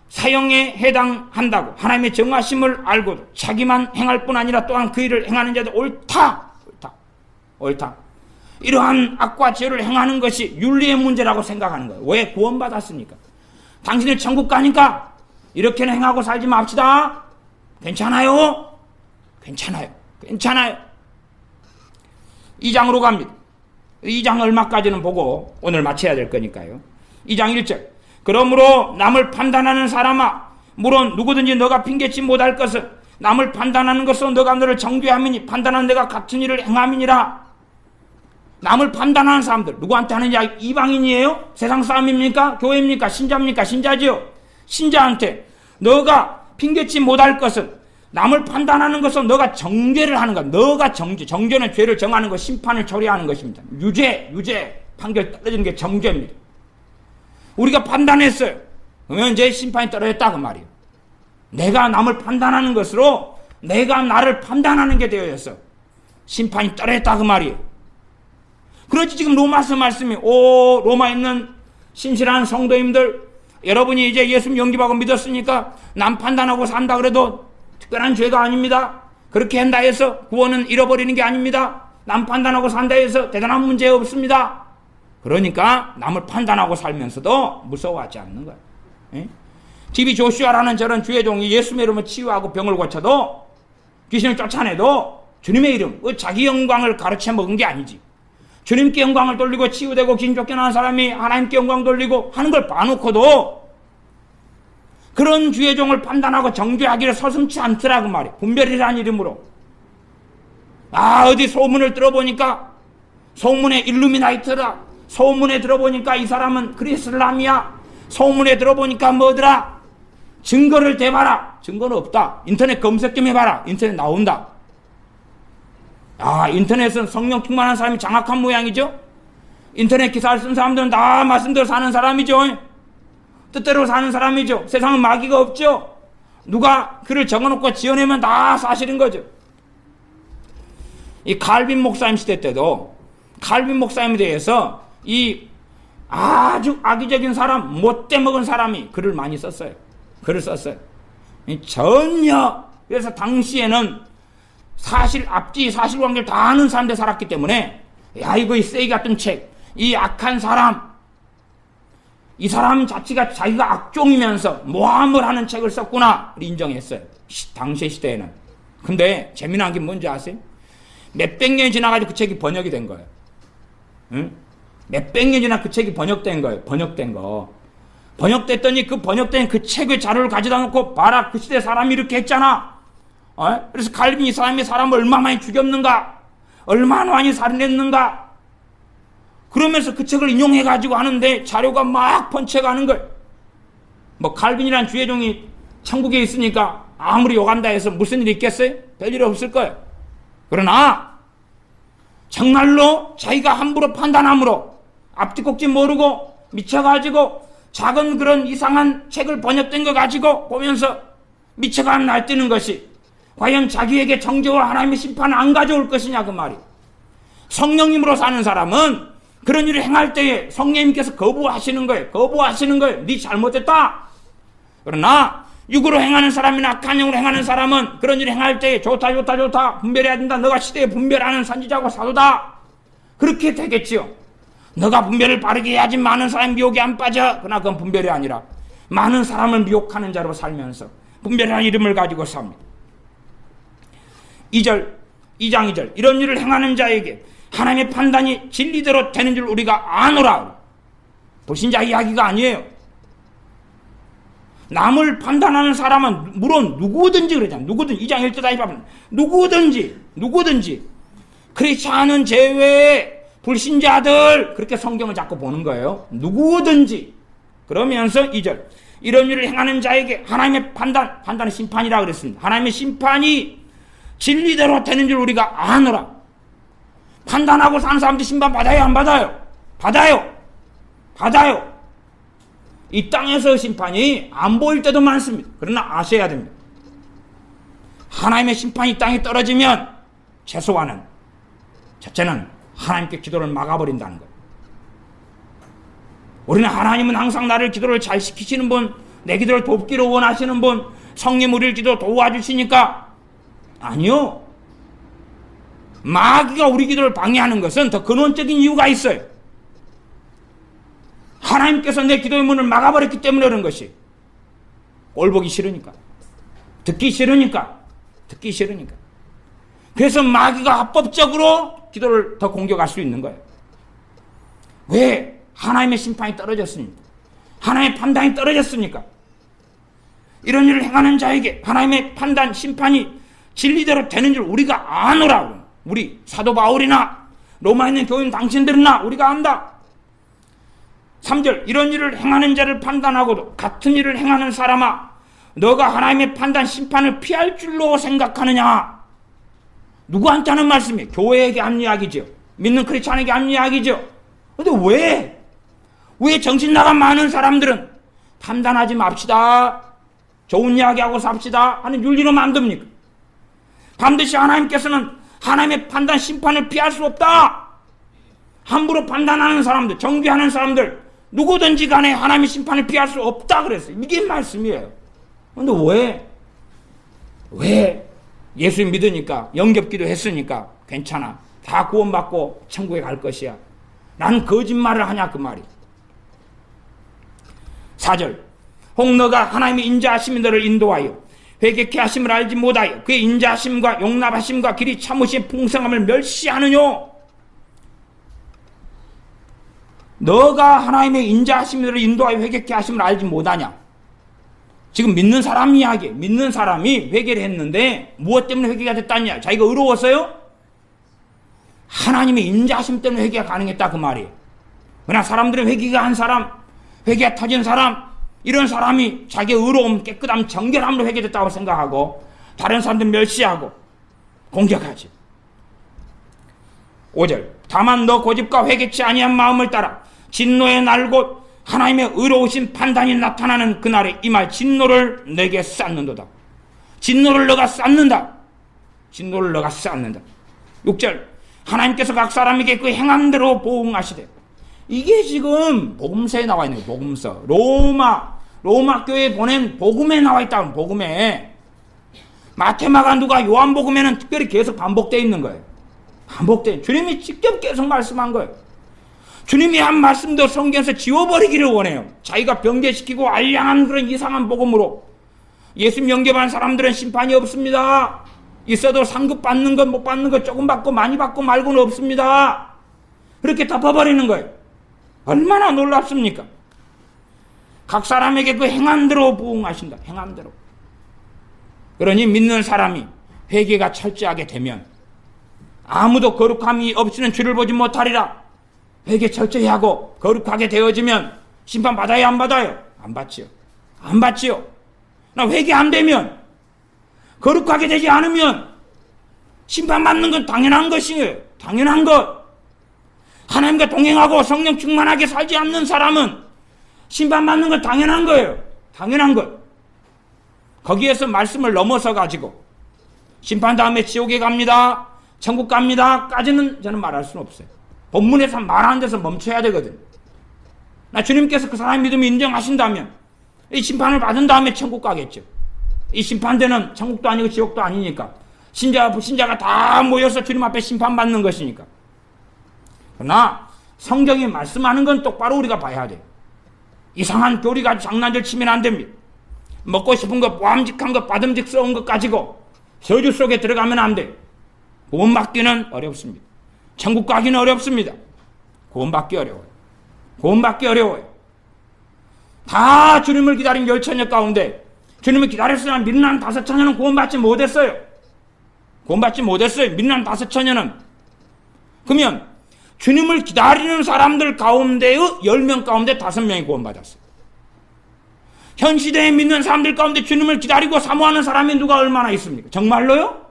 사형에 해당한다고 하나님의 정하심을 알고도 자기만 행할 뿐 아니라 또한 그 일을 행하는 자도 옳다. 이러한 악과 죄를 행하는 것이 윤리의 문제라고 생각하는 거예요. 왜? 구원받았으니까. 당신을 천국 가니까 이렇게는 행하고 살지 맙시다. 괜찮아요? 2장으로 갑니다. 2장 얼마까지는 보고 오늘 마쳐야 될 거니까요. 2장 1절 그러므로 남을 판단하는 사람아 물론 누구든지 너가 핑계치 못할 것은 남을 판단하는 것으로 너가 너를 정죄함이니 판단한 내가 같은 일을 행함이니라. 남을 판단하는 사람들 누구한테 하는 이야기? 이방인이에요? 세상 사람입니까? 교회입니까? 신자입니까? 신자지요. 신자한테 너가 핑계치 못할 것은 남을 판단하는 것은 너가 정죄를 하는 것. 너가 정죄는 죄를 정하는 것, 심판을 처리하는 것입니다. 유죄 판결 떨어지는 게 정죄입니다. 우리가 판단했어요. 그러면 이제 심판이 떨어졌다 그 말이에요. 내가 남을 판단하는 것으로 내가 나를 판단하는 게 되어졌어. 심판이 떨어졌다 그 말이에요. 그렇지 지금 로마서 말씀이 로마에 있는 신실한 성도님들 여러분이 이제 예수 영접하고 믿었으니까 남 판단하고 산다 그래도 특별한 죄가 아닙니다. 그렇게 한다 해서 구원은 잃어버리는 게 아닙니다. 남 판단하고 산다 해서 대단한 문제 없습니다. 그러니까 남을 판단하고 살면서도 무서워하지 않는 거예요. TV 조슈아라는 저런 주의 종이 예수의 이름을 치유하고 병을 고쳐도 귀신을 쫓아내도 주님의 이름, 자기 영광을 가르쳐 먹은 게 아니지. 주님께 영광을 돌리고 치유되고 귀신 쫓겨나는 사람이 하나님께 영광 돌리고 하는 걸 봐놓고도 그런 주의 종을 판단하고 정죄하기를 서슴지 않더라고 말이에요. 분별이라는 이름으로. 어디 소문을 들어보니까 소문에 일루미나이트라. 소문에 들어보니까 이 사람은 그리스람이야. 소문에 들어보니까 뭐더라. 증거를 대봐라. 증거는 없다. 인터넷 검색 좀 해봐라. 인터넷 나온다. 인터넷은 성령 충만한 사람이 장악한 모양이죠. 인터넷 기사를 쓴 사람들은 다 말씀대로 사는 사람이죠. 뜻대로 사는 사람이죠. 세상은 마귀가 없죠. 누가 글을 적어놓고 지어내면 다 사실인 거죠. 이 칼빈 목사님 시대 때도 칼빈 목사님에 대해서 이 아주 악의적인 사람, 못돼 먹은 사람이 글을 많이 썼어요. 글을 썼어요. 전혀, 그래서 당시에는 사실관계를 다 아는 사람들 살았기 때문에, 야, 이거 이 쓰레기 같은 책, 이 악한 사람, 이 사람 자체가 자기가 악종이면서 모함을 하는 책을 썼구나 인정했어요. 당시 시대에는. 근데 재미난 게 뭔지 아세요? 몇백 년이 지나가지고 그 책이 번역이 된 거예요. 응? 몇백 년 지나 그 책이 번역된 거예요. 번역된 거. 번역됐더니 그 번역된 그 책의 자료를 가져다 놓고 봐라, 그 시대 사람이 이렇게 했잖아. 그래서 칼빈이 이 사람이 사람을 얼마나 많이 죽였는가, 얼마나 많이 살인했는가, 그러면서 그 책을 인용해가지고 하는데 자료가 막 번쳐가는 거예요. 뭐 칼빈이란 주의종이 천국에 있으니까 아무리 욕한다 해서 무슨 일이 있겠어요? 별일 없을 거예요. 그러나 정말로 자기가 함부로 판단함으로 앞뒤꼭지 모르고 미쳐가지고 작은 그런 이상한 책을 번역된 거 가지고 보면서 미쳐가 날뛰는 것이 과연 자기에게 정죄와 하나님의 심판을 안 가져올 것이냐, 그 말이. 성령님으로 사는 사람은 그런 일을 행할 때에 성령님께서 거부하시는 거예요. 거부하시는 거예요. 네 잘못했다. 그러나 육으로 행하는 사람이나 악한 영으로 행하는 사람은 그런 일을 행할 때에 좋다 분별해야 된다. 너가 시대에 분별하는 선지자고 사도다. 그렇게 되겠지요. 너가 분별을 바르게 해야지 많은 사람이 미혹에 안 빠져. 그러나 그건 분별이 아니라 많은 사람을 미혹하는 자로 살면서 분별이라는 이름을 가지고 삽니다. 2장 2절 이런 일을 행하는 자에게 하나님의 판단이 진리대로 되는 줄 우리가 아노라. 불신자 이야기가 아니에요. 남을 판단하는 사람은 물론 누구든지 그러잖아요. 누구든지 2장 1절 다시 보면 누구든지 그렇지 않은 제외에 불신자들, 그렇게 성경을 자꾸 보는 거예요. 누구든지. 그러면서 2절 이런 일을 행하는 자에게 하나님의 판단은 심판이라 그랬습니다. 하나님의 심판이 진리대로 되는 줄 우리가 아노라. 판단하고 사는 사람들 심판 받아요, 안 받아요? 받아요. 이 땅에서 심판이 안 보일 때도 많습니다. 그러나 아셔야 됩니다. 하나님의 심판이 땅에 떨어지면 최소한은 첫째는 하나님께 기도를 막아버린다는 거예요. 우리는 하나님은 항상 나를 기도를 잘 시키시는 분, 내 기도를 돕기를 원하시는 분, 성령 우리를 기도 도와주시니까. 아니요. 마귀가 우리 기도를 방해하는 것은 더 근원적인 이유가 있어요. 하나님께서 내 기도의 문을 막아버렸기 때문에 그런 것이. 꼴 보기 싫으니까. 듣기 싫으니까. 그래서 마귀가 합법적으로 기도를 더 공격할 수 있는 거예요. 왜? 하나님의 심판이 떨어졌으니까. 하나님의 판단이 떨어졌으니까. 이런 일을 행하는 자에게 하나님의 판단, 심판이 진리대로 되는 줄 우리가 아노라. 우리 사도 바울이나 로마에 있는 교인 당신들이나 우리가 안다. 3절 이런 일을 행하는 자를 판단하고도 같은 일을 행하는 사람아, 너가 하나님의 판단, 심판을 피할 줄로 생각하느냐. 누구한테 하는 말씀이에요? 교회에게 하는 이야기죠. 믿는 크리스찬에게 하는 이야기죠. 근데 왜 정신 나간 많은 사람들은 판단하지 맙시다, 좋은 이야기하고 삽시다 하는 윤리로 만듭니까? 반드시 하나님께서는 하나님의 판단, 심판을 피할 수 없다. 함부로 판단하는 사람들, 정죄하는 사람들, 누구든지 간에 하나님의 심판을 피할 수 없다 그랬어요. 이게 말씀이에요. 근데 왜 예수 믿으니까, 영접기도 했으니까 괜찮아, 다 구원받고 천국에 갈 것이야, 나는 거짓말을 하냐, 그 말이. 4절 혹 너가 하나님의 인자하심이 너를 인도하여 회개케 하심을 알지 못하여 그의 인자하심과 용납하심과 길이 참으신 풍성함을 멸시하느뇨. 너가 하나님의 인자하심이 너를 인도하여 회개케 하심을 알지 못하냐. 지금 믿는 사람 이야기. 믿는 사람이 회개를 했는데 무엇 때문에 회개가 됐다냐? 자기가 의로웠어요? 하나님의 인자하심 때문에 회개가 가능했다, 그 말이에요. 그러나 사람들은 회개가 한 사람, 회개가 터진 사람, 이런 사람이 자기의 의로움, 깨끗함, 정결함으로 회개됐다고 생각하고 다른 사람들 멸시하고 공격하지. 5절 다만 너 고집과 회개치 아니한 마음을 따라 진노의 날 곧 하나님의 의로우신 판단이 나타나는 그날에 이 말 진노를 내게 쌓는도다. 진노를 너가 쌓는다. 진노를 너가 쌓는다. 6절 하나님께서 각 사람에게 그 행함대로 보응하시되. 이게 지금 복음서에 나와 있는 거예요. 복음서. 로마 교회에 보낸 복음에 나와 있다. 복음에. 마태마가 누가 요한복음에는 특별히 계속 반복되어 있는 거예요. 반복돼. 주님이 직접 계속 말씀한 거예요. 주님이 한 말씀도 성경에서 지워버리기를 원해요. 자기가 변개시키고 알량한 그런 이상한 복음으로. 예수 영접한 사람들은 심판이 없습니다. 있어도 상급 받는 것 못 받는 것 조금 받고 많이 받고 말고는 없습니다. 그렇게 덮어버리는 거예요. 얼마나 놀랍습니까? 각 사람에게 그 행함대로 부응하신다. 행함대로. 그러니 믿는 사람이 회개가 철저하게 되면 아무도 거룩함이 없이는 주를 보지 못하리라. 회개 철저히 하고 거룩하게 되어지면 심판 받아요, 안 받아요? 안 받지요. 안 받지요. 나 회개 안 되면, 거룩하게 되지 않으면 심판 받는 건 당연한 것이에요. 당연한 것. 하나님과 동행하고 성령 충만하게 살지 않는 사람은 심판 받는 건 당연한 거예요. 당연한 것. 거기에서 말씀을 넘어서 가지고 심판 다음에 지옥에 갑니다, 천국 갑니다 까지는 저는 말할 수는 없어요. 본문에서 말하는 데서 멈춰야 되거든. 나 주님께서 그 사람의 믿음을 인정하신다면 이 심판을 받은 다음에 천국 가겠죠. 이 심판대는 천국도 아니고 지옥도 아니니까 신자가 다 모여서 주님 앞에 심판받는 것이니까. 그러나 성경이 말씀하는 건 똑바로 우리가 봐야 돼요. 이상한 교리가 장난질 치면 안 됩니다. 먹고 싶은 것, 보암직한 것, 받음직스러운 것 가지고 저주 속에 들어가면 안 돼요. 구원받기는 어렵습니다. 천국 가기는 어렵습니다. 구원받기 어려워요. 구원받기 어려워요. 다 주님을 기다린 열처녀 가운데 주님을 기다렸으나 믿는 한 5처녀는 구원받지 못했어요. 구원받지 못했어요. 믿는 한 5처녀는. 그러면 주님을 기다리는 사람들 가운데의 10명 가운데 5명이 구원받았어요. 현 시대에 믿는 사람들 가운데 주님을 기다리고 사모하는 사람이 누가 얼마나 있습니까? 정말로요?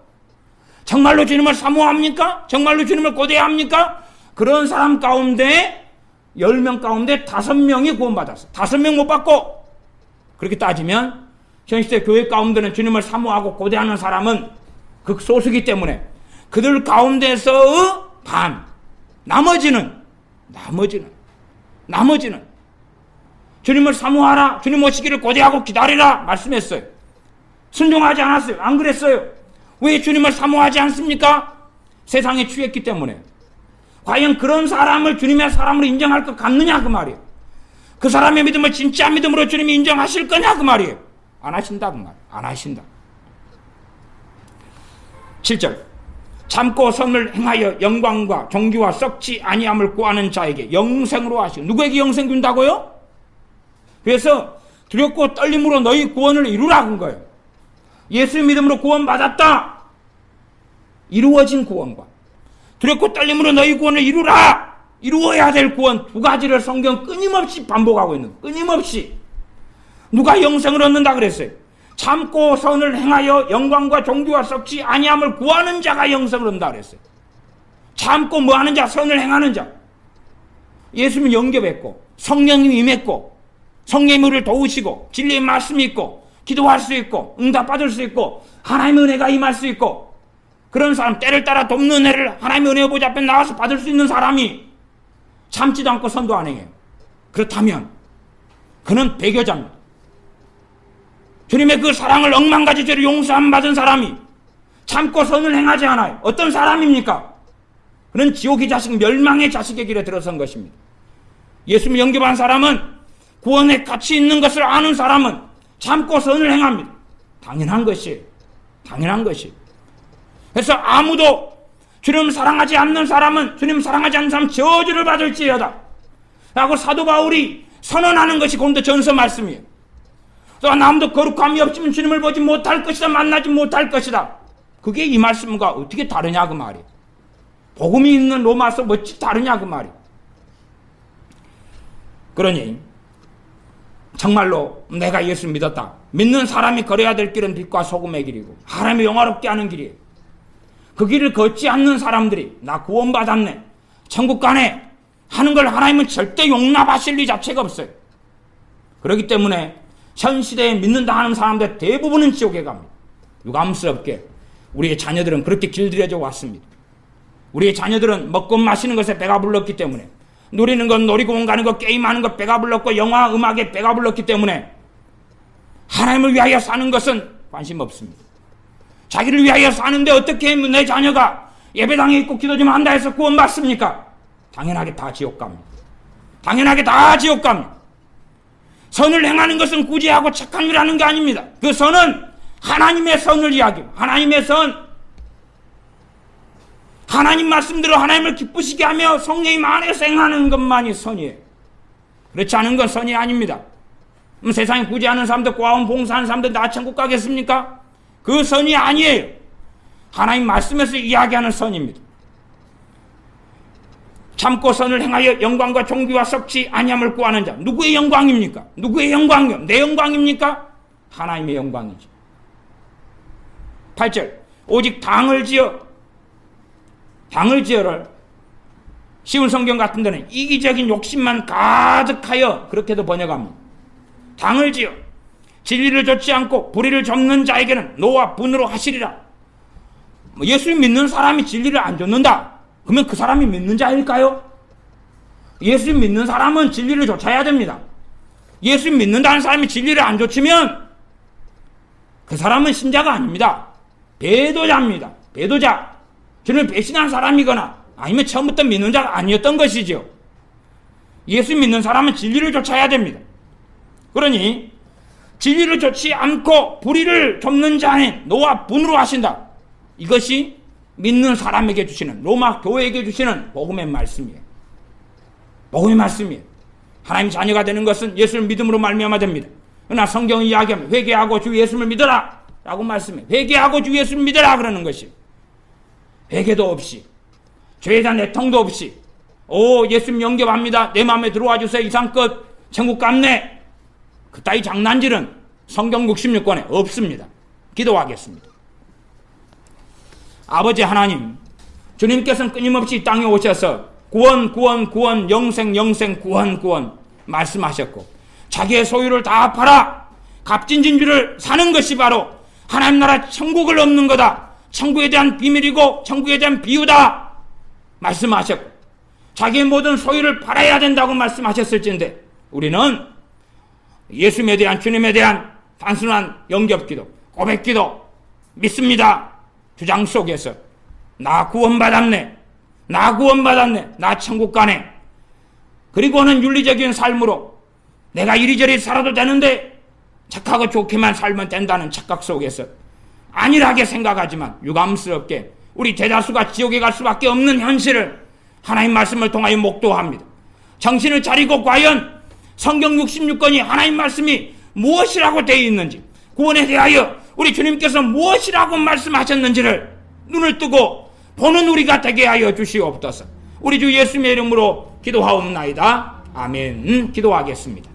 정말로 주님을 사모합니까? 정말로 주님을 고대합니까? 그런 사람 가운데 10명 가운데 5명이 구원받았어요. 5명 못 받고. 그렇게 따지면 현 시대 교회 가운데는 주님을 사모하고 고대하는 사람은 극소수이기 때문에 그들 가운데서의 반, 나머지는 주님을 사모하라, 주님 오시기를 고대하고 기다리라 말씀했어요. 순종하지 않았어요. 안 그랬어요. 왜 주님을 사모하지 않습니까? 세상에 취했기 때문에. 과연 그런 사람을 주님의 사람으로 인정할 것 같느냐 그 말이에요. 그 사람의 믿음을 진짜 믿음으로 주님이 인정하실 거냐 그 말이에요. 안 하신다 그 말이에요. 안 하신다. 7절 참고 선을 행하여 영광과 존귀와 썩지 아니함을 구하는 자에게 영생으로 하시고. 누구에게 영생 준다고요? 그래서 두렵고 떨림으로 너희 구원을 이루라는 거예요. 예수 믿음으로 구원받았다. 이루어진 구원과 두렵고 떨림으로 너희 구원을 이루라. 이루어야 될 구원 2가지를 성경 끊임없이 반복하고 있는 거예요. 끊임없이. 누가 영생을 얻는다 그랬어요? 참고 선을 행하여 영광과 존귀와 썩지 아니함을 구하는 자가 영생을 얻는다 그랬어요. 참고 뭐하는 자? 선을 행하는 자. 예수님 영접했고 성령님이 임했고 성령님이 우리를 도우시고 진리의 말씀이 있고 기도할 수 있고 응답받을 수 있고 하나님의 은혜가 임할 수 있고 그런 사람, 때를 따라 돕는 은혜를 하나님의 은혜 보좌 앞에 나와서 받을 수 있는 사람이 참지도 않고 선도 안 행해요. 그렇다면 그는 배교자입니다. 주님의 그 사랑을 억만가지 죄를 용서함 받은 사람이 참고 선을 행하지 않아요. 어떤 사람입니까? 그는 지옥의 자식, 멸망의 자식의 길에 들어선 것입니다. 예수님을 영접한 사람은, 구원의 가치 있는 것을 아는 사람은 참고 선을 행합니다. 당연한 것이에요. 당연한 것이에요. 그래서 아무도 주님을 사랑하지 않는 사람은, 주님을 사랑하지 않는 사람은 저주를 받을지어다 라고 사도 바울이 선언하는 것이 고린도 전서 말씀이에요. 또 아무도 거룩함이 없으면 주님을 보지 못할 것이다, 만나지 못할 것이다. 그게 이 말씀과 어떻게 다르냐 그 말이에요. 복음이 있는 로마서 어찌 다르냐 그 말이에요. 그러니 정말로 내가 예수를 믿었다. 믿는 사람이 걸어야 될 길은 빛과 소금의 길이고 하나님을 영화롭게 하는 길이에요. 그 길을 걷지 않는 사람들이 나 구원받았네, 천국 가네 하는 걸 하나님은 절대 용납하실 리 자체가 없어요. 그렇기 때문에 현 시대에 믿는다 하는 사람들 대부분은 지옥에 갑니다. 유감스럽게 우리의 자녀들은 그렇게 길들여져 왔습니다. 우리의 자녀들은 먹고 마시는 것에 배가 불렀기 때문에, 누리는 것, 놀이공원 가는 것, 게임하는 것 배가 불렀고, 영화, 음악에 배가 불렀기 때문에 하나님을 위하여 사는 것은 관심 없습니다. 자기를 위하여 사는데 어떻게 내 자녀가 예배당에 있고 기도 좀 한다 해서 구원받습니까? 당연하게 다 지옥 갑니다. 당연하게 다 지옥 갑니다. 선을 행하는 것은 구제하고 착한 일하는 게 아닙니다. 그 선은 하나님의 선을 이야기합니다. 하나님의 선, 하나님 말씀대로 하나님을 기쁘시게 하며 성령님 안에서 행하는 것만이 선이에요. 그렇지 않은 건 선이 아닙니다. 세상에 구제하는 사람들, 고아원 봉사하는 사람들 나 천국 가겠습니까? 그 선이 아니에요. 하나님 말씀에서 이야기하는 선입니다. 참고 선을 행하여 영광과 존귀와 썩지 아니함을 구하는 자. 누구의 영광입니까? 누구의 영광이요? 내 영광입니까? 하나님의 영광이죠. 8절 오직 당을 지어를 쉬운 성경 같은 데는 이기적인 욕심만 가득하여 그렇게도 번역합니다. 당을 지어 진리를 좇지 않고 불의를 좇는 자에게는 노와 분으로 하시리라. 예수 믿는 사람이 진리를 안 좇는다, 그러면 그 사람이 믿는 자일까요? 예수 믿는 사람은 진리를 좇아야 됩니다. 예수 믿는다는 사람이 진리를 안 좇으면 그 사람은 신자가 아닙니다. 배도자입니다. 배도자. 저를 배신한 사람이거나 아니면 처음부터 믿는 자가 아니었던 것이죠. 예수 믿는 사람은 진리를 좇아야 됩니다. 그러니 진리를 좇지 않고 불의를 좇는 자는 노와 분으로 하신다. 이것이 믿는 사람에게 주시는, 로마 교회에게 주시는 복음의 말씀이에요. 복음의 말씀이에요. 하나님 자녀가 되는 것은 예수를 믿음으로 말미암아 됩니다. 그러나 성경은 이야기합니다. 회개하고 주 예수를 믿어라 라고 말씀해요. 회개하고 주 예수를 믿어라 그러는 것이, 회개도 없이 죄에 대한 애통도 없이 예수님 영접합니다, 내 마음에 들어와 주세요, 이상 끝, 천국 갔네, 그따위 장난질은 성경 66권에 없습니다. 기도하겠습니다. 아버지 하나님, 주님께서는 끊임없이 이 땅에 오셔서 구원, 영생, 구원 말씀하셨고, 자기의 소유를 다 팔아 값진 진주를 사는 것이 바로 하나님 나라 천국을 얻는 거다, 천국에 대한 비밀이고 천국에 대한 비유다 말씀하셨고, 자기의 모든 소유를 팔아야 된다고 말씀하셨을진데, 우리는 예수님에 대한, 주님에 대한 단순한 영접기도, 고백기도, 믿습니다 주장 속에서 나 구원받았네, 나 천국 가네, 그리고는 윤리적인 삶으로 내가 이리저리 살아도 되는데 착하고 좋게만 살면 된다는 착각 속에서 안일하게 생각하지만 유감스럽게 우리 대다수가 지옥에 갈 수밖에 없는 현실을 하나님 말씀을 통하여 목도합니다. 정신을 차리고 과연 성경 66권이 하나님 말씀이 무엇이라고 되어 있는지, 구원에 대하여 우리 주님께서 무엇이라고 말씀하셨는지를 눈을 뜨고 보는 우리가 되게 하여 주시옵소서. 우리 주 예수님의 이름으로 기도하옵나이다. 아멘. 기도하겠습니다.